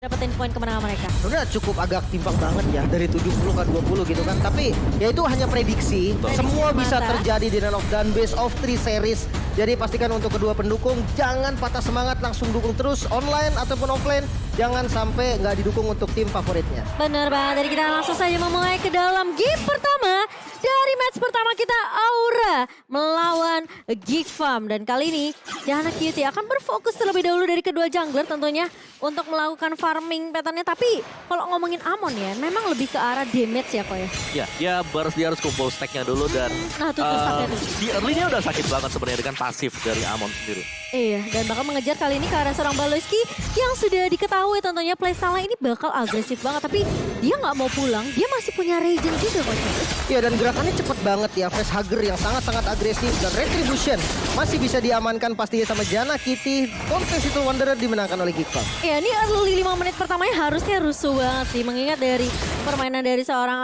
dapetin poin kemenangan mereka. Udah cukup agak timpang banget ya dari 70 ke 20 gitu kan. Tapi ya itu hanya prediksi. Semua bisa semata. terjadi di Run of Dawn Best of 3 series. Jadi pastikan untuk kedua pendukung jangan patah semangat, langsung dukung terus online ataupun offline. Jangan sampai nggak didukung untuk tim favoritnya. Bener banget, jadi kita langsung saja memulai ke dalam game pertama. Dari match pertama kita Aura melawan Geek Farm. Dan kali ini Jana Cutie akan berfokus terlebih dahulu dari kedua jungler tentunya untuk melakukan farming patternnya. Tapi kalau ngomongin Amon ya, memang lebih ke arah damage ya kok ya. Ya, dia harus kumpul stacknya dulu dan Nah tuh stacknya tuh. di early-nya udah sakit banget sebenarnya dengan pasif dari Amon sendiri. Iya, dan bakal mengejar kali ini ke arah seorang Baloyski yang sudah diketahui tentunya playstyle ini bakal agresif banget. Tapi dia nggak mau pulang, dia masih punya regen juga kok. Iya, dan gerakannya cepet banget ya. Facehugger yang sangat-sangat agresif dan Retribution masih bisa diamankan pastinya sama Jana Kitty. Confessed Wanderer dimenangkan oleh Geek Farm. Ya ini early 5 menit pertamanya harusnya rusuh banget sih. Mengingat dari permainan dari seorang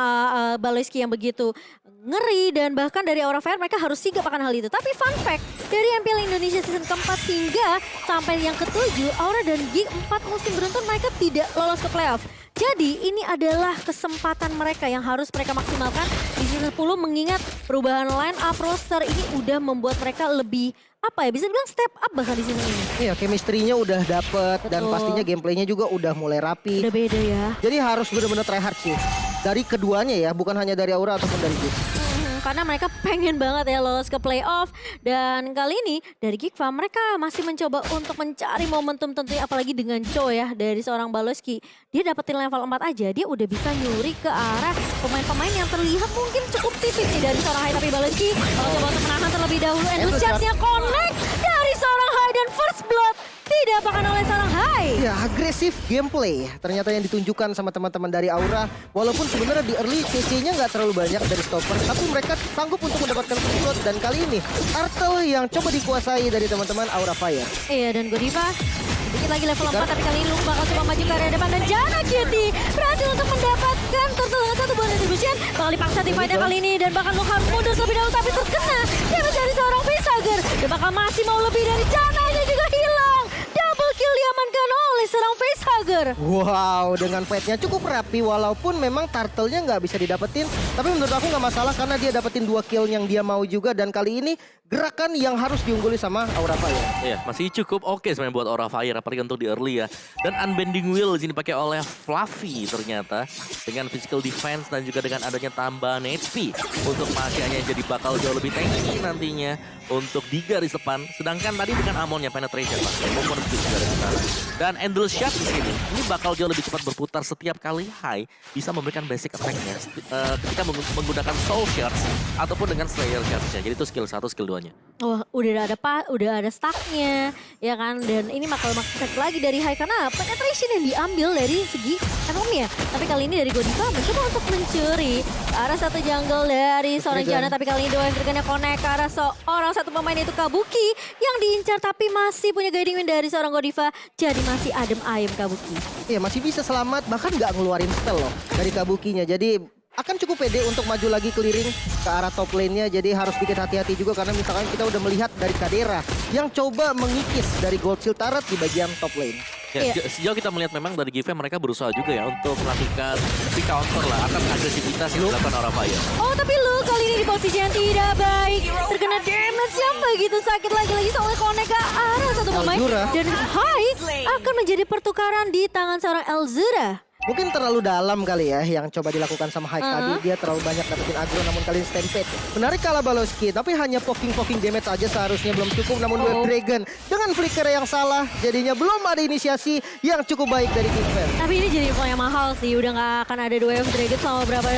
Baloyski yang begitu ngeri. Dan bahkan dari Aura Fire mereka harus sigap akan hal itu. Tapi fun fact, dari MPL Indonesia season keempat hingga sampai yang ke-7, Aura dan Geek 4 musim beruntun mereka tidak lolos ke playoff. Jadi ini adalah kesempatan mereka yang harus mereka maksimalkan di season 10 mengingat perubahan line up roster ini udah membuat mereka lebih bisa dibilang step up bahkan di season ini. Iya, chemistry-nya udah dapet dan Betul. pastinya gameplaynya juga udah mulai rapi. Udah beda ya. Jadi harus benar-benar try hard sih. Dari keduanya ya, bukan hanya dari Aura ataupun dari Geek. Karena mereka pengen banget ya lolos ke playoff. Dan kali ini dari Geek Farm mereka masih mencoba untuk mencari momentum tentunya apalagi dengan Cho ya dari seorang Baloyski. Dia dapetin level 4 aja dia udah bisa nyuri ke arah pemain-pemain yang terlihat mungkin cukup tipis nih dari seorang Hai. Tapi Baloyski kalau coba untuk menahan terlebih dahulu. Enthusiastnya connect dari seorang Hai dan First Blood didapatkan oleh seorang Hai. Ya, agresif gameplay ternyata yang ditunjukkan sama teman-teman dari Aura. Walaupun sebenarnya di early CC-nya nggak terlalu banyak dari stopper, tapi mereka sanggup untuk mendapatkan footload. Dan kali ini Turtle yang coba dikuasai dari teman-teman Aura Fire. Iya, dan Godiva sedikit lagi level 4 tapi kali ini Lung bakal coba maju ke area depan. Dan Jana Cutie berhasil untuk mendapatkan Turtle dengan satu buah retribution. Bakal dipaksa tim fighter kali ini dan bahkan Lung harus mundur terlebih dahulu tapi terkena damage dari seorang Facehugger. Dia bakal masih mau lebih dari Jana, nya juga hilang. Double kill diamankan oleh seorang Facehugger. Wow, dengan fight-nya cukup rapi walaupun memang turtle-nya nggak bisa didapetin. Tapi menurut aku nggak masalah karena dia dapetin 2 kill yang dia mau juga. Dan kali ini gerakan yang harus diungguli sama Aura Fire. Iya, masih cukup oke sebenarnya buat Aura Fire apalagi untuk di early ya. Dan Unbending Will di sini dipakai oleh Fluffy ternyata dengan physical defense dan juga dengan adanya tambahan HP untuk Masianya jadi bakal jauh lebih tanky nantinya untuk di garis depan. Sedangkan tadi dengan Amonnya penetration Pak. Momen juga dari sana. Dan Endless Shot di sini ini bakal jauh lebih cepat berputar setiap kali Hai bisa memberikan basic attack-nya ketika menggunakan Soul Shards ataupun dengan Slayer Shards-nya. Jadi itu skill 1, skill 2-nya. Wah, udah ada stacknya ya kan. Dan ini bakal makin lagi dari Hai karena penetration yang diambil dari segi ekonomi ya. Tapi kali ini dari Godiva mencoba untuk mencuri ke arah satu jungle dari seorang Jana. Tapi kali ini Doan Dragon-nya connect ke arah seorang satu pemain itu Kabuki yang diincar tapi masih punya guiding wind dari seorang Godiva. Jadi masih adem ayem Kabuki. Iya, masih bisa selamat bahkan nggak ngeluarin spell loh dari Kabukinya. Jadi akan cukup pede untuk maju lagi clearing ke arah top lane-nya. Jadi harus bikin hati-hati juga karena misalkan kita udah melihat dari Kadera yang coba mengikis dari Gold Shield turret di bagian top lane. Ya, Iya. sejauh kita melihat memang dari GV mereka berusaha juga ya untuk melakukan counter lah atas agresivitas yang dilakukan Aura Fire. Oh tapi lu kali ini di posisi yang tidak baik. Terkena damage yang begitu sakit lagi-lagi soalnya connect ke arah satu pemain. Elzura. Dan Hai akan menjadi pertukaran di tangan seorang Elzura. Mungkin terlalu dalam kali ya yang coba dilakukan sama Hype tadi. Dia terlalu banyak dapetin aggro namun kali ini stampede. Menarik kalah Baloyski tapi hanya poking damage aja seharusnya belum cukup. Namun Wave Dragon dengan flicker yang salah jadinya belum ada inisiasi yang cukup baik dari Geek Farm. Tapi ini jadi info yang mahal sih. Udah gak akan ada 2 Wave Dragon selama beberapa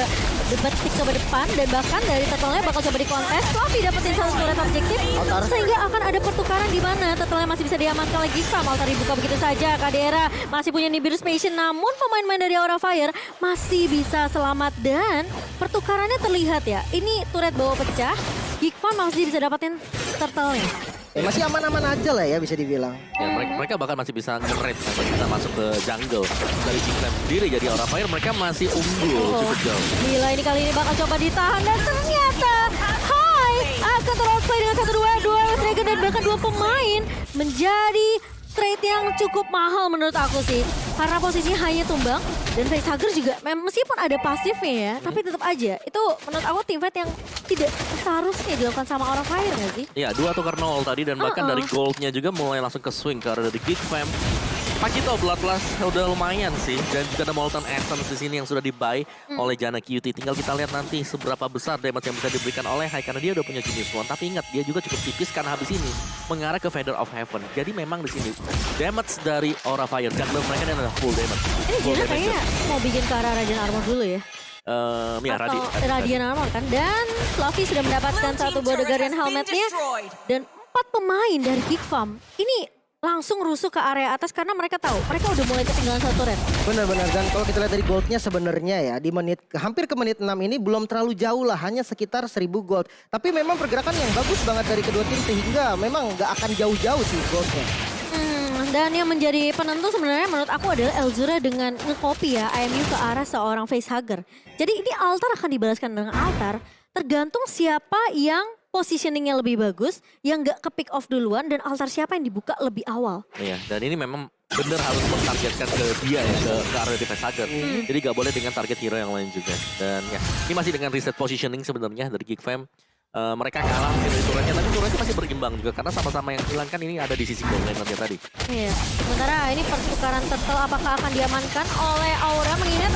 detik ke depan. Dan bahkan dari Turtle-nya bakal coba dikontes. Fluffy dapetin satu turret objektif. Sehingga akan ada pertukaran di mana Turtle-nya masih bisa diamankan oleh Geek Farm. Altar dibuka begitu saja. Kadera masih punya Nibiru's Passion. Namun pemain dari Aura Fire masih bisa selamat dan pertukarannya terlihat ya. Ini turret bawah pecah, Geek Farm masih bisa dapetin turtle-nya. Masih aman-aman aja lah ya bisa dibilang. Ya, mereka bahkan masih bisa nge-raid sampai bisa masuk ke jungle dari G-Clan sendiri. Jadi Aura Fire mereka masih unggul cukup jauh. Gila ini kali ini bakal coba ditahan dan ternyata Hai akan teroutplay dengan 1-2 Dragon dan bahkan 2 pemain menjadi trade yang cukup mahal menurut aku sih. Karena posisinya hanya tumbang dan facehugger juga meskipun ada pasifnya ya, tapi tetap aja itu menurut aku teamfight yang tidak seharusnya dilakukan sama Aura Fire nggak sih? Iya, 2 tukar 0 tadi dan bahkan dari goldnya juga mulai langsung ke swing ke arah dari Geek Fam. Pakito Bloodlust udah lumayan sih, dan juga ada Molten Essence di sini yang sudah di-buy oleh Janna QT. Tinggal kita lihat nanti seberapa besar damage yang bisa diberikan oleh Hai, karena dia udah punya Genius One. Tapi ingat, dia juga cukup tipis karena habis ini mengarah ke Feather of Heaven. Jadi memang di sini damage dari Aura Fire, jungler mereka ini adalah full damage. Ini Janna kayaknya mau bikin ke arah Radiant Armor dulu ya? Ya, Radiant Armor kan. Dan Fluffy sudah mendapatkan satu Border Guardian helmetnya. Dan 4 pemain dari Geek Fam ini langsung rusuh ke area atas karena mereka tahu mereka udah mulai ketinggalan satu red. Benar-benar, dan kalau kita lihat dari goldnya sebenarnya ya di hampir ke menit 6 ini belum terlalu jauh lah, hanya sekitar 1000 gold. Tapi memang pergerakan yang bagus banget dari kedua tim sehingga memang nggak akan jauh-jauh sih goldnya. Dan yang menjadi penentu sebenarnya menurut aku adalah Elzura dengan nge-copy ya IMU ke arah seorang facehugger. Jadi ini altar akan dibalaskan dengan altar tergantung siapa yang positioningnya lebih bagus, yang nggak ke pick off duluan, dan altar siapa yang dibuka lebih awal. Iya, dan ini memang benar harus mentargetkan ke dia ya, ke arah di facehugger. Jadi nggak boleh dengan target hero yang lain juga. Dan ya, ini masih dengan reset positioning sebenarnya dari Geek Fam. Mereka kalah dari turretnya, tapi turretnya masih berimbang juga karena sama-sama yang hilang kan ini ada di sisi goal lane tadi. Iya, sementara ini pertukaran turtle apakah akan diamankan oleh Aura mengingat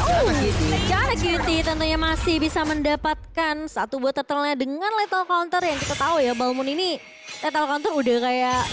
Janna QT tentunya masih bisa mendapatkan satu buah turtle-nya dengan lethal counter yang kita tahu ya Balmond ini lethal counter udah kayak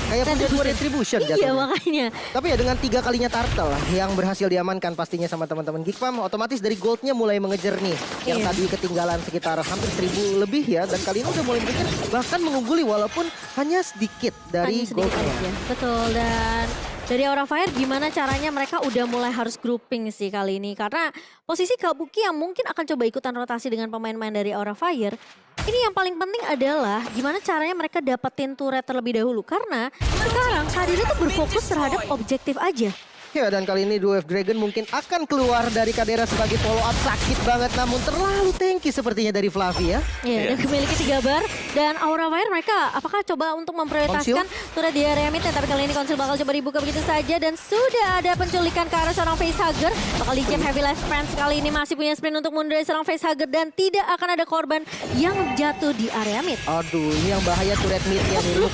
punya 2 retribution jatuhnya. Iya makanya. Tapi ya dengan 3 kalinya turtle yang berhasil diamankan pastinya sama teman-teman Geek Fam, otomatis dari goldnya mulai mengejar nih. Yang tadi ketinggalan sekitar hampir 1000 lebih ya. Dan kali ini udah mulai mengejar, bahkan mengungguli walaupun hanya sedikit dari goldnya. Betul, dan dari Aura Fire gimana caranya mereka udah mulai harus grouping sih kali ini. Karena posisi Kabuki yang mungkin akan coba ikutan rotasi dengan pemain-pemain dari Aura Fire. Ini yang paling penting adalah gimana caranya mereka dapetin turret terlebih dahulu. Karena sekarang Kadira tuh berfokus terhadap objektif aja. Ya, dan kali ini 2F Dragon mungkin akan keluar dari Kadera sebagai follow up. Sakit banget namun terlalu tanky sepertinya dari Fluffy ya. Iya, dan memiliki 3 bar. Dan Aura Fire mereka apakah coba untuk memprioritaskan turret di area mid. Tapi kali ini Konsil bakal coba dibuka begitu saja. Dan sudah ada penculikan ke arah seorang facehugger. Bakal di jam Heavy Life Friends kali ini masih punya sprint untuk mundur dari seorang facehugger. Dan tidak akan ada korban yang jatuh di area mid. Aduh, ini yang bahaya turret midnya nih.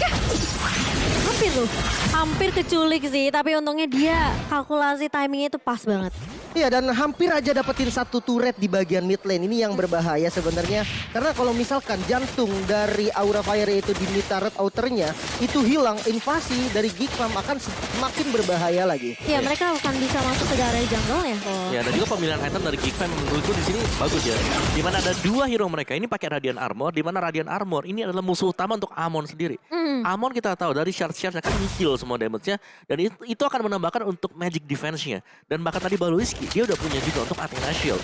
Hampir keculik sih, tapi untungnya dia kalkulasi timingnya itu pas banget. Iya, dan hampir aja dapetin satu turret di bagian mid lane. Ini yang berbahaya sebenarnya. Karena kalau misalkan jantung dari Aura Fire itu di mid turret outernya itu hilang, invasi dari Geek Fam akan semakin berbahaya lagi. Iya, mereka akan bisa masuk ke daerah jungle ya. Ya, dan juga pemilihan item dari Geek Fam menurutku di sini bagus ya. Dimana ada 2 hero mereka ini pakai Radiant Armor, dimana Radiant Armor ini adalah musuh utama untuk Amon sendiri. Amon kita tahu dari shard-shard akan nyicil semua damage-nya, dan itu akan menambahkan untuk magic defense-nya. Dan bahkan tadi Baloiski dia udah punya juga untuk Athena Shield.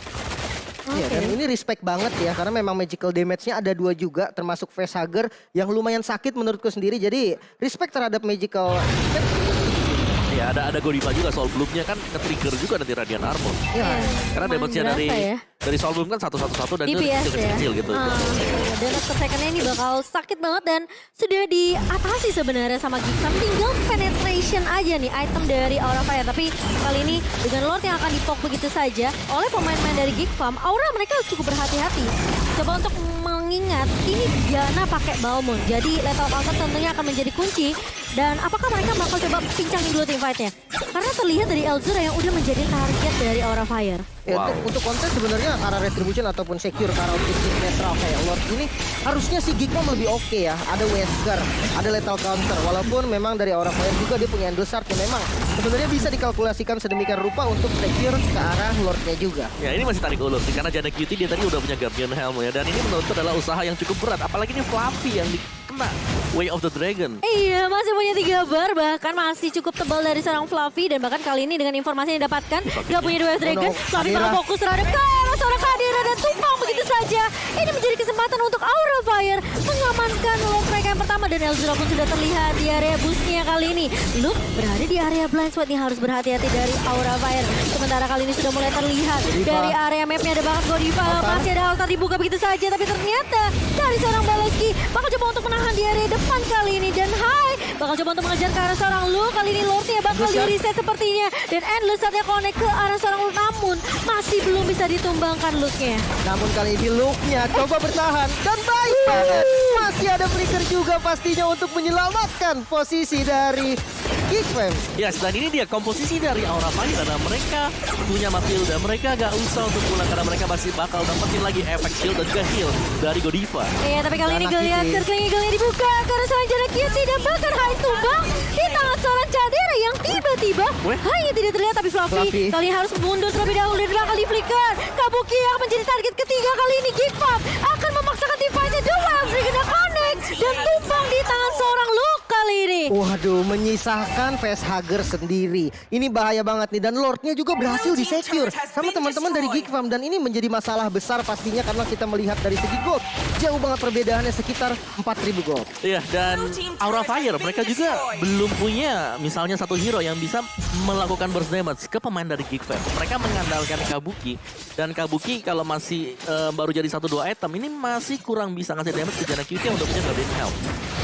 Iya, dan ini respect banget ya, karena memang magical damage-nya ada 2 juga, termasuk facehugger yang lumayan sakit menurutku sendiri. Jadi respect terhadap magical. Ya, ada Godiva juga, Soul Bloom-nya kan ke-trigger juga nanti Radiant Armor. Iya. Karena damage-nya dari Soul Bloom kan 1-1-1 dan itu kecil-kecil gitu. Dan second-nya ini bakal sakit banget dan sudah diatasi sebenarnya sama Geek Fam. Tinggal penetration aja nih item dari Aura Fire. Tapi kali ini dengan Lord yang akan dipok begitu saja oleh pemain-pemain dari Geek Fam, Aura mereka cukup berhati-hati. Coba untuk mengingat ini Janna pakai Balmond. Jadi lethal counter tentunya akan menjadi kunci. Dan apakah mereka bakal coba pincangin dulu team fight-nya? Karena terlihat dari Elzura yang udah menjadi target dari Aura Fire. Ya, untuk konten sebenarnya karena retribution ataupun secure karena objektif netral kayak Lord ini harusnya si Geek Fam lebih oke ya. Ada Wesker, ada lethal counter. Walaupun memang dari Aura Fire juga dia punya Endless Shard yang memang sebenarnya bisa dikalkulasikan sedemikian rupa untuk secure ke arah Lordnya juga. Ya, ini masih tarik ulur sih karena Janna QT dia tadi udah punya Guardian Helm ya, dan ini menurutku adalah usaha yang cukup berat. Apalagi ini Fluffy yang dikena Way of the Dragon. Iya, masih punya 3 bar, bahkan masih cukup tebal dari seorang Fluffy. Dan bahkan kali ini dengan informasi yang didapatkan gak punya 2 Dragon, Fluffy bakal fokus terhadap seorang Kadira dan tumpang begitu saja. Ini menjadi kesempatan untuk Aura Fire mengamankan Lord mereka yang pertama. Dan Elzura pun sudah terlihat di area busnya kali ini. Luke berada di area blind spot yang harus berhati-hati dari Aura Fire. Sementara kali ini sudah mulai terlihat dari area mapnya ada banget Godiva. Masih ada altar dibuka begitu saja, tapi ternyata dari seorang Baloiski bakal coba untuk menahan di area depan kali ini. Dan Hai bakal coba untuk mengejar ke arah seorang Lu. Kali ini Lordnya bakal Endless Shard. di-reset sepertinya. Dan Endless Shard-nya connect ke arah seorang Lu. Namun masih belum bisa ditumbangkan Luke-nya. Namun kali ini Luke-nya coba bertahan dan baik banget. Masih ada flicker juga pastinya untuk menyelamatkan posisi dari Geekfam. Ya, dan ini dia komposisi dari Aura Fire karena mereka punya Matilda. Mereka gak usah untuk pulang karena mereka masih bakal dapetin lagi efek shield dan juga heal dari Godiva. Iya, tapi kali ini Jana Goliath Kitty. circling eagle-nya dibuka karena seorang Jana Kitty dan bahkan Hai tumbang di tangan seorang Cadera yang tiba-tiba hanya tidak terlihat, tapi Fluffy Fluffy. kali ini harus mundur terlebih dahulu dan bakal di flicker. Kabuki yang menjadi target ketiga kali ini. Geekfam akan memaksakan team fight-nya. The Wild Brigade connect dan tumbang di tangan seorang Luke kali ini. Waduh, menyisakan facehugger sendiri. Ini bahaya banget nih. Dan Lordnya juga berhasil di-secure sama teman-teman dari Geekfam. Dan ini menjadi masalah besar pastinya karena kita melihat dari segi gold. Jauh banget perbedaannya, sekitar 4.000 gold. Iya, dan Aura Fire mereka juga belum punya misalnya satu hero yang bisa melakukan burst damage ke pemain dari Geekfam. Mereka mengandalkan Kabuki. Dan Kabuki kalau masih baru jadi 1-2 item, ini masih kurang bisa ngasih damage ke Jana Kitty untuk punya Guardian Health.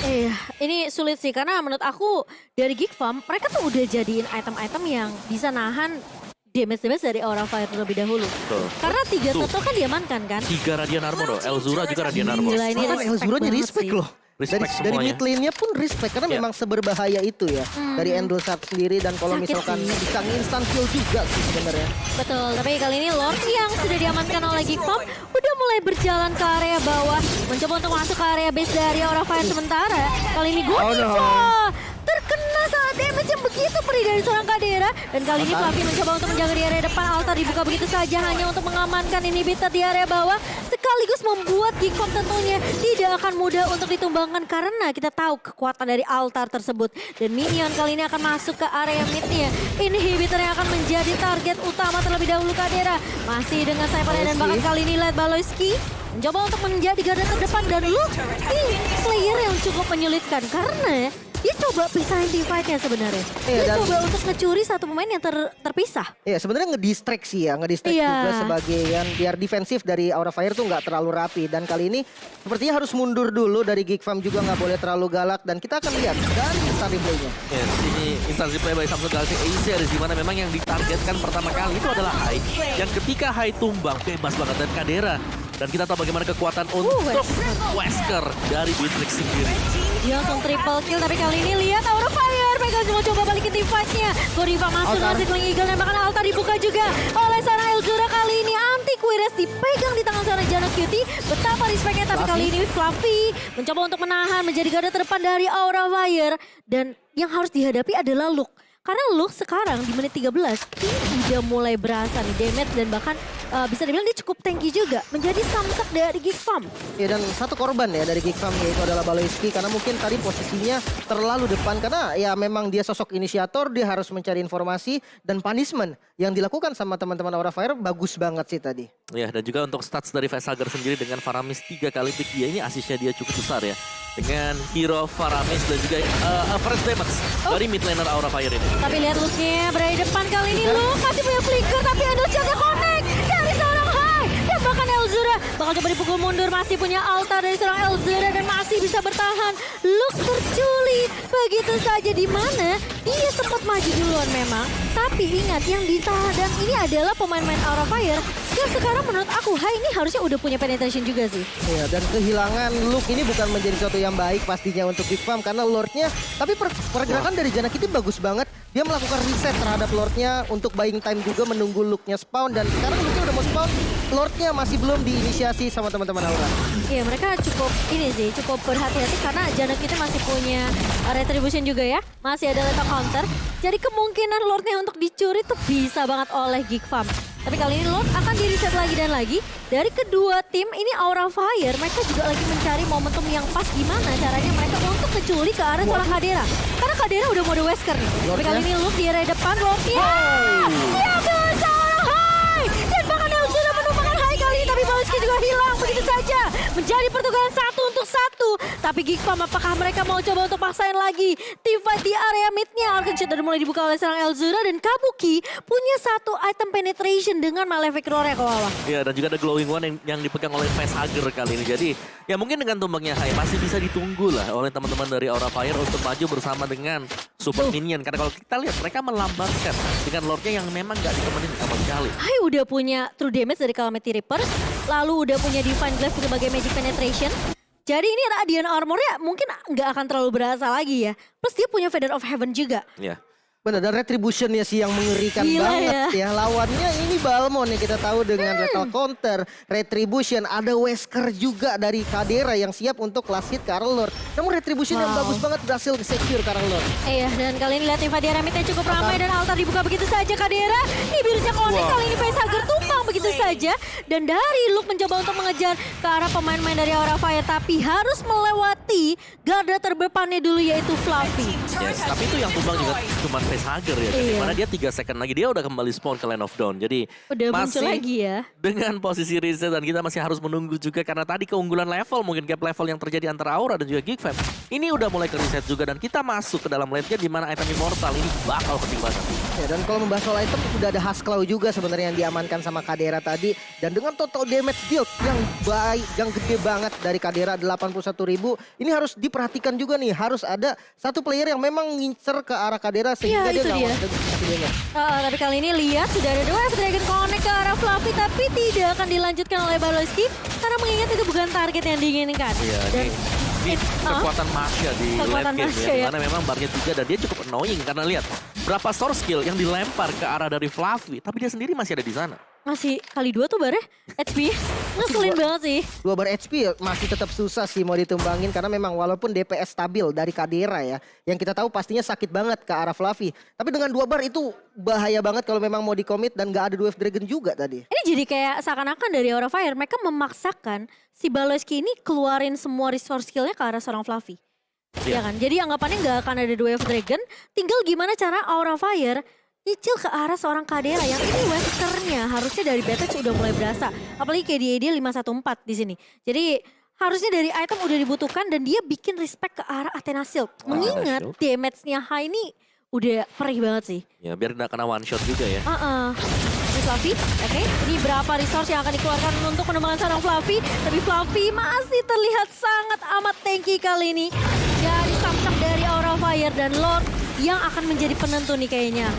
Iya, ini sulit sih karena menurut aku dari Geekfam mereka tuh udah jadiin item-item yang bisa nahan damage dari Aura Fire terlebih dahulu. Betul. Karena 3 Tuh. turtle kan diamankan kan. 3 Radiant Armor loh, Elzura juga Radiant Armor. Gila, ini Bahkan Elzuranya banget respect sih. loh. Dari Respect mid semuanya. lane-nya pun respect karena Iya. memang seberbahaya itu ya. Dari Endless Shard sendiri dan kalau Sakit misalkan sih. bisa instant kill juga sih sebenarnya. Betul, tapi kali ini Lord yang sudah diamankan oleh Geekfam udah mulai berjalan ke area bawah, mencoba untuk masuk ke area base dari Aura Fire sementara. Kali ini Godiva terkena saat damage yang begitu perih dari seorang Cadera. Dan kali ini Fluffy mencoba untuk menjaga di area depan. Altar dibuka begitu saja hanya untuk mengamankan inhibitor di area bawah. Sekaligus membuat Geekfam tentunya tidak akan mudah untuk ditumbangkan karena kita tahu kekuatan dari altar tersebut. Dan minion kali ini akan masuk ke area midnya. Inhibitor yang akan menjadi target utama terlebih dahulu Cadera. Masih dengan Cyphernya dan bahkan kali ini Led Baloyski mencoba untuk menjadi garda terdepan dan Luke ini player yang cukup menyulitkan karena dia coba pisahin team fight-nya sebenarnya. Iya, Dia dan- coba untuk ngecuri satu pemain yang terpisah. Iya, sebenarnya ngedistract sih ya, ngedistract Iya. juga sebagai yang biar defensif dari Aura Fire tuh nggak terlalu rapi. Dan kali ini sepertinya harus mundur dulu dari Geekfam juga nggak boleh terlalu galak. Dan kita akan lihat dari instant replay-nya. Yes, ini instansi play by Samsung Galaxy A series di mana memang yang ditargetkan pertama kali itu adalah Hai. Yang ketika Hai tumbang bebas banget dan Cadera. Dan kita tahu bagaimana kekuatan untuk Wesker dari Beatrix sendiri. Dia langsung triple kill tapi kali ini lihat Aura Fire. Mereka cuma coba balikin team fight-nya. Godiva masuk Altar. dengan Circling Eagle dan bahkan Altar dibuka juga oleh seorang Elzura. Kali ini anti Quiris dipegang di tangan seorang Jana Kitty. Betapa respect-nya tapi kali ini Fluffy mencoba untuk menahan menjadi garda terdepan dari Aura Fire. Dan yang harus dihadapi adalah Luke. Karena Luke sekarang di menit 13 ini udah mulai berasa nih damage dan bahkan bisa dibilang dia cukup tanky juga. Menjadi samsak dari Geekfam. Ya, dan satu korban ya dari Geekfam yaitu adalah Baloyski karena mungkin tadi posisinya terlalu depan karena ya memang dia sosok inisiator, dia harus mencari informasi dan punishment yang dilakukan sama teman-teman Aura Fire bagus banget sih tadi. Ya, dan juga untuk stats dari Facehugger sendiri dengan Faramis 3 kali pick dia ini asisnya dia cukup besar ya. Dengan hero Faramis dan juga average damage dari mid laner Aura Fire ini. Tapi lihat Luke-nya berada di depan kali ini. Luke masih punya flicker tapi Endless Shard-nya connect dari seorang Hai. Dan bahkan Elzura bakal coba dipukul mundur. Masih punya altar dari seorang Elzura dan masih bisa bertahan. Luke terculik begitu saja di mana dia sempat maju duluan memang. Tapi ingat yang ditahan dan ini adalah pemain-pemain Aura Fire. Dan sekarang menurut aku Hai ini harusnya udah punya penetration juga sih. Ya, dan kehilangan Luke ini bukan menjadi sesuatu yang baik pastinya untuk Geekfam karena Lordnya. Tapi pergerakan dari Jana Kitty bagus banget. Dia melakukan reset terhadap Lordnya untuk buying time juga menunggu Luke-nya spawn. Dan sekarang Luke-nya udah mau spawn, Lordnya masih belum diinisiasi sama teman-teman Aura. Iya mereka cukup ini sih cukup berhati-hati karena Jana Kitty masih punya retribution juga ya. Masih ada lethal counter. Jadi kemungkinan Lordnya untuk dicuri tuh bisa banget oleh Geekfam. Tapi kali ini Lord akan di-reset lagi dan lagi. Dari kedua tim ini Aura Fire mereka juga lagi mencari momentum yang pas gimana caranya mereka untuk menculik ke arah seorang Cadera. Karena Cadera udah mode Wesker nih. Tapi kali ini Luke di area depan Lordnya. Diambil seorang Hai. Dan bahkan Elzura sudah menumpangkan Hai kali ini. Tapi Baloyski juga hilang begitu saja. Menjadi pertukaran 1 untuk 1. Tapi Geekfam apakah mereka mau coba untuk paksain lagi team fight di area midnya? Arcane Shot dari mulai dibuka oleh seorang Elzura dan Kabuki punya satu item penetration dengan Malefic Roar ya Koala. Ya, dan juga ada Glowing One yang dipegang oleh Facehugger kali ini. Jadi ya mungkin dengan tumbangnya Hai masih bisa ditunggu lah oleh teman-teman dari Aura Fire untuk maju bersama dengan Super Minion. Karena kalau kita lihat mereka melambatkan dengan Lordnya yang memang gak ditemenin sama sekali. Hai udah punya true damage dari Calamity Reaper, lalu udah punya Divine Glaive sebagai magic penetration. Jadi ini Radiant Armor-nya mungkin nggak akan terlalu berasa lagi ya. Plus dia punya Feather of Heaven juga. Ya. Benar, dan Retribution-nya sih yang mengerikan Gila banget ya. Lawannya ini Balmond yang kita tahu dengan Lethal Counter, Retribution, ada Wesker juga dari Kadera yang siap untuk last hit Karl Lord. Namun Retribution yang bagus banget berhasil secure Karl Lord. Iya, dan kali ini lihat Invadia Remitnya cukup ramai dan altar dibuka begitu saja Kadera. Ini virusnya connect, kali ini Facehugger tumpang begitu saja. Dan dari Luke mencoba untuk mengejar ke arah pemain-pemain dari Aura Fire, tapi harus melewati garda terdepannya dulu yaitu Fluffy. Yes, tapi itu yang tumbang juga cuma Facehugger ya. Iya. Dimana dia 3 second lagi dia udah kembali spawn ke Land of Dawn. Jadi Udah muncul masih lagi ya. dengan posisi reset dan kita masih harus menunggu juga karena tadi keunggulan level, mungkin gap level yang terjadi antara Aura dan juga Geekfam. Ini udah mulai ke reset juga dan kita masuk ke dalam lane-nya di mana item Immortal ini bakal penting banget. Ya, dan kalau membahas soal item udah ada Husklaw juga sebenarnya yang diamankan sama Kadera tadi, dan dengan total damage deal yang baik, yang gede banget dari Kadera 81.000, ini harus diperhatikan juga nih, harus ada satu player yang memang ngincer ke arah Kadera sehingga Iya, dia itu nggak dia. mau kasih damage. Tapi kali ini lihat sudah ada dua Dragon Connect ke arah Fluffy, tapi tidak akan dilanjutkan oleh Baloski karena mengingat itu bukan target yang diinginkan. Iya, Dan ini kekuatan Masya di Kekuatan late game Masya, ya. ya. Dimana memang barnya 3 dan dia cukup annoying karena lihat berapa source skill yang dilempar ke arah dari Fluffy, tapi dia sendiri masih ada di sana. masih kali 2 tuh barnya HP. Ngeselin banget sih. 2 bar HP masih tetap susah sih mau ditumbangin karena memang walaupun DPS stabil dari Kadera ya, yang kita tahu pastinya sakit banget ke arah Fluffy. Tapi dengan 2 bar itu bahaya banget kalau memang mau dikomit dan gak ada Dwarf Dragon juga tadi. Ini jadi kayak seakan-akan dari Aura Fire mereka memaksakan si Baloski ini keluarin semua resource skillnya ke arah seorang Fluffy. Iya. Ya kan? Jadi anggapannya nggak akan ada Dwarf Dragon, tinggal gimana cara Aura Fire nyicil ke arah seorang Kadera yang ini Weskernya harusnya dari Battach udah mulai berasa. Apalagi KDA dia 514 di sini. Jadi harusnya dari item udah dibutuhkan dan dia bikin respect ke arah Athena Shield. Mengingat damage-nya high ini udah perih banget sih. Ya biar nggak kena one shot juga ya. Ini Fluffy, oke. Ini berapa resource yang akan dikeluarkan untuk menemukan seorang Fluffy. Tapi Fluffy masih terlihat sangat amat tanky kali ini. Dari samsak dari Aura Fire dan Lord yang akan menjadi penentu nih kayaknya.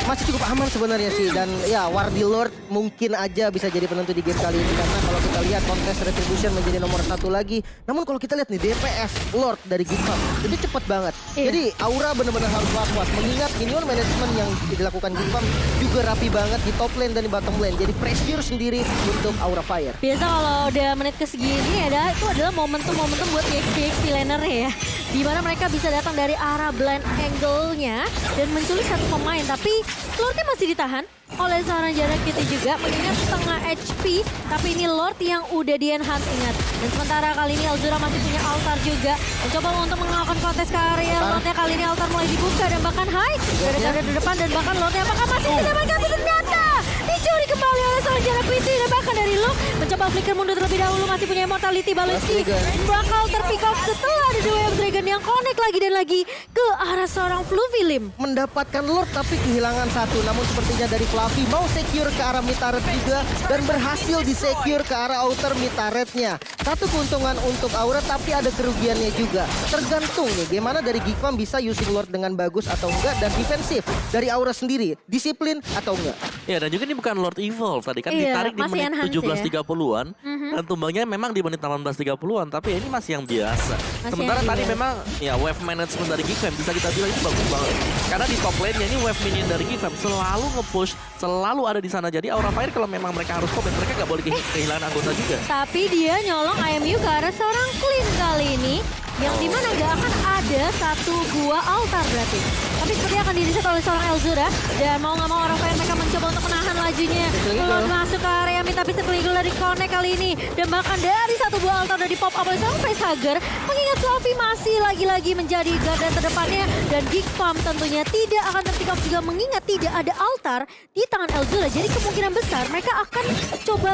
Masih cukup aman sebenarnya sih, dan ya Wardy Lord mungkin aja bisa jadi penentu di game kali ini karena kalau kita lihat Contest Retribution menjadi nomor 1 lagi. Namun kalau kita lihat nih DPS Lord dari Geekfam itu cepet banget. Iya. Jadi Aura benar-benar harus was-was mengingat minion management yang dilakukan Geekfam juga rapi banget di top lane dan di bottom lane. Jadi pressure sendiri untuk Aura Fire. Biasa kalau udah menit ke segini ada itu adalah momentum-momentum buat EXP laner ya. Dimana mereka bisa datang dari arah blind angle-nya dan menculik satu pemain. Tapi Lordnya masih ditahan oleh seorang Jarak Kitty juga. Mengingat setengah HP. Tapi ini Lord yang udah di-enhance, ingat. Dan sementara kali ini Elzura masih punya altar juga. Mencoba untuk mengalahkan kontes ke area. Lordnya kali ini altar mulai dibuka dan bahkan high. Dari di depan dan bahkan Lordnya apakah masih mendapatkan ternyata. Dicuri kembali oleh seorang Jarak Kitty. Dan bahkan dari Luke mencoba flicker mundur terlebih dahulu. Masih punya immortality Baloski. Bakal terpick off setelah ada dua Dragon yang connect lagi dan lagi ke arah seorang Fluffy Lim. Mendapatkan Lord tapi kehilangan satu. Namun sepertinya dari Fluffy mau secure ke arah mid turret juga dan berhasil di-secure ke arah outer mid turretnya. Satu keuntungan untuk Aura tapi ada kerugiannya juga. Tergantung nih gimana dari Geekfam bisa using Lord dengan bagus atau enggak, dan defensif dari Aura sendiri disiplin atau enggak. Ya dan juga ini bukan Lord Evolve tadi kan Iya, ditarik di masih menit enhance 17.30-an dan tumbangnya memang di menit 18.30-an tapi ini masih yang biasa. Sementara yang tadi biasa. memang ya wave management dari Geekfam bisa kita bilang itu bagus banget. Karena di top lane-nya ini wave minion dari Geekfam selalu nge-push, selalu ada di sana. Jadi Aura Fire kalau memang mereka harus commit, mereka nggak boleh kehilangan anggota juga. Tapi dia nyolong IMU ke arah seorang Clean kali ini. Yang dimana gak akan ada satu gua altar berarti. Tapi seperti akan di-reset oleh seorang Elzura. Dan mau gak mau Aura Fire mereka mencoba untuk menahan lajunya. Lalu masuk ke area mid tapi Sprinkler di connect kali ini. Dan bahkan dari satu buah altar dari pop up oleh seorang Facehugger. Mengingat Fluffy masih lagi-lagi menjadi garda terdepannya. Dan Geek Farm tentunya tidak akan tertikam juga mengingat tidak ada altar di tangan Elzura. Jadi kemungkinan besar mereka akan coba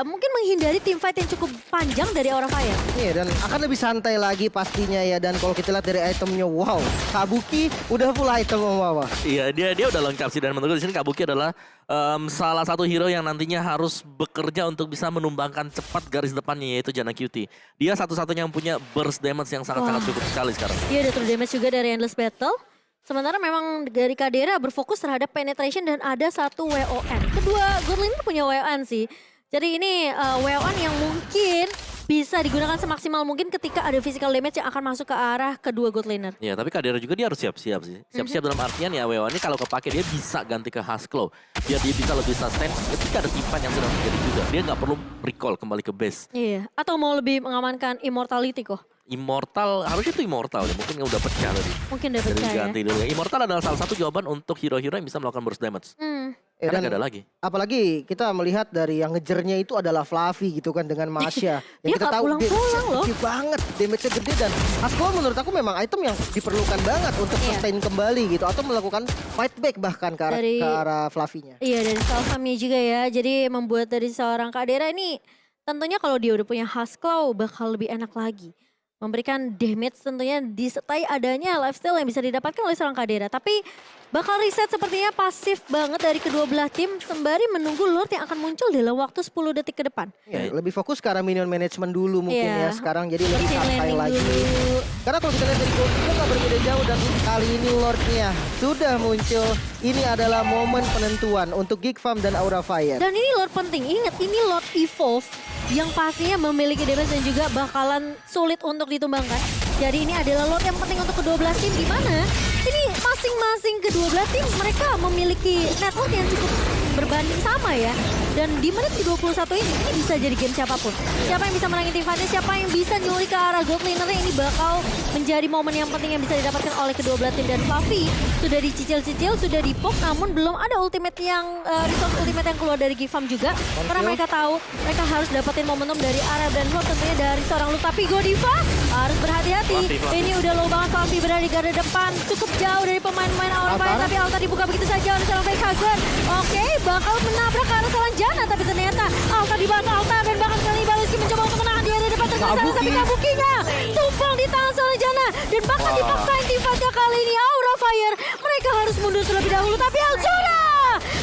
mungkin menghindari teamfight yang cukup panjang dari Aura Fire. Iya, dan akan lebih santai lagi pastinya ya. Dan kalau kita lihat dari itemnya, wow, Kabuki udah full item Om Wawa. Iya, dia udah lengkap sih, dan menurutku di sini Kabuki adalah salah satu hero yang nantinya harus bekerja untuk bisa menumbangkan cepat garis depannya, yaitu Janna Cutie. Dia satu-satunya yang punya burst damage yang sangat-sangat cukup sekali sekarang. Iya, ada true damage juga dari Endless Battle. Sementara memang dari Kadera berfokus terhadap penetration dan ada satu WON. Kedua God Laner punya WON sih. Jadi ini WON yang mungkin bisa digunakan semaksimal mungkin ketika ada physical damage yang akan masuk ke arah kedua God Laner. Ya, tapi Kadera juga dia harus siap-siap sih. Siap-siap dalam artian ya WO ini kalau kepake dia bisa ganti ke Husklow. Biar dia bisa lebih sustain ketika ada timpan yang sedang terjadi juga. Dia nggak perlu recall kembali ke base. Iya, atau mau lebih mengamankan immortality kok. Immortal, harusnya itu Immortal ya. Mungkin udah pecah tadi. Mungkin udah Jadi pecah ya. ganti dulu ya. Immortal adalah salah satu jawaban untuk hero-hero yang bisa melakukan burst damage. Karena Dan nggak ada lagi. apalagi kita melihat dari yang ngejernya itu adalah Fluffy gitu kan dengan Masya. Dia Yang kita nggak tahu pulang-pulang loh. gede banget, damage-nya gede dan Haskell menurut aku memang item yang diperlukan banget untuk Iya. sustain kembali gitu atau melakukan fight back bahkan ke arah Fluffy-nya. Iya, dari Salsamnya juga ya. Jadi membuat dari seorang Kadera ini tentunya kalau dia udah punya Husklow bakal lebih enak lagi. Memberikan damage tentunya disertai adanya lifestyle yang bisa didapatkan oleh seorang Kadera. Tapi bakal reset sepertinya pasif banget dari kedua belah tim sembari menunggu Lord yang akan muncul dalam waktu 10 detik ke depan. Ya, lebih fokus ke arah minion management dulu mungkin Iya. ya sekarang jadi lebih Mungkin santai landing lagi. dulu. Karena kalau kita lihat dari goal juga nggak berbeda jauh dan kali ini Lordnya sudah muncul. Ini adalah momen penentuan untuk Geek Farm dan Aura Fire. Dan ini Lord penting, ingat ini Lord Evolve yang pastinya memiliki damage dan juga bakalan sulit untuk ditumbangkan. Jadi ini adalah Lord yang penting untuk kedua belah tim di mana ini masing-masing kedua belah tim mereka memiliki network yang cukup berbanding sama ya. Dan di menit ke-21 ini bisa jadi game siapapun. Siapa yang bisa menangin tim fightnya, siapa yang bisa nyuri ke arah gold laner ini bakal menjadi momen yang penting yang bisa didapatkan oleh kedua belah tim. Dan Fluffy sudah dicicil-cicil, sudah dipok, namun belum ada ultimate yang resource ultimate yang keluar dari Geek Farm juga. Karena mereka tahu mereka harus dapetin momentum dari arah dan Lord tentunya dari seorang Lu. Tapi Godiva harus berhati-hati. Fluffy. Ini udah low banget, Fluffy berada di garda depan. Cukup jauh dari pemain-pemain Aura Fire, tapi altar dibuka begitu saja oleh seorang Facehugger. Oke, bakal menabrak ke arah seorang Janna, tapi ternyata altar dibantu altar dan bahkan kali ini Baleski mencoba untuk menahan dia dari depan terkena sana, tapi Kabukinya tumpang di tangan seorang Janna dan bahkan dipaksain tim fightnya kali ini Aura Fire. Mereka harus mundur terlebih dahulu, tapi Elzura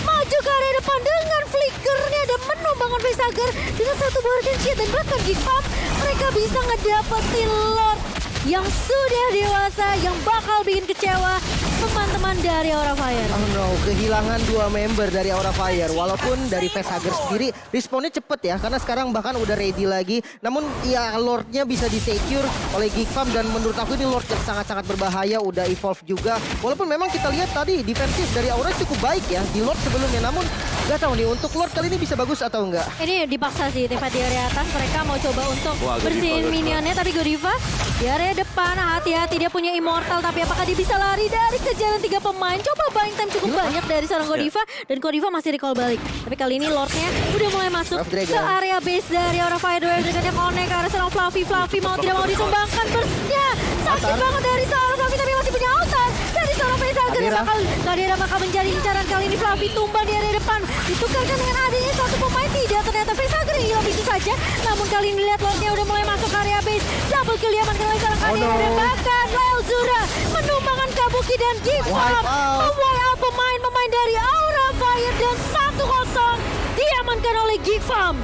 maju ke area depan dengan flickernya dan menumbangkan Facehugger dengan satu bargain shit dan bahkan Geek Farm mereka bisa ngedapetin Lord yang sudah dewasa yang bakal bikin kecewa teman-teman dari Aura Fire. Oh no, kehilangan dua member dari Aura Fire. Walaupun dari Facehugger sendiri respawnnya cepet ya. Karena sekarang bahkan udah ready lagi. Namun ya Lordnya bisa di-secure oleh Geek Farm. Dan menurut aku ini Lord yang sangat-sangat berbahaya. Udah evolve juga. Walaupun memang kita lihat tadi defensif dari Aura cukup baik ya di Lord sebelumnya. Namun gak tahu nih untuk Lord kali ini bisa bagus atau enggak. Ini dipaksa sih tim fight di area atas. Mereka mau coba untuk Wah, Godiva, bersihin Godiva. minionnya. Tapi Godiva di area depan hati-hati dia punya immortal. Tapi apakah dia bisa lari dari kejaran tiga pemain? Coba buying time cukup banyak dari seorang Godiva. Dan Godiva masih recall balik. Tapi kali ini Lordnya udah mulai masuk Wave Dragon. ke area base dari Aura Fire. Wave Dragon-nya connect ke arah seorang Fluffy. Fluffy mau tidak mau disumbangkan burst-nya. Sakit Altar. banget dari seorang Fluffy tapi masih punya altar. Dari seorang Facehugger yang Kadera bakal menjadi incaran kali ini. Fluffy tumbang di area depan. Ditukarkan dengan adanya satu pemain tidak. Ternyata Facehugger yang hilang begitu saja. Namun kali ini lihat Lordnya udah mulai masuk ke area base. Double kill diamankan oleh seorang Kadera. no. Dan bahkan Elzura menumbangkan Kabuki dan Geek Farm. Wipe out. Memwipe out pemain-pemain dari Aura Fire. Dan 1-0 diamankan oleh Geek Farm.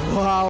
Wow.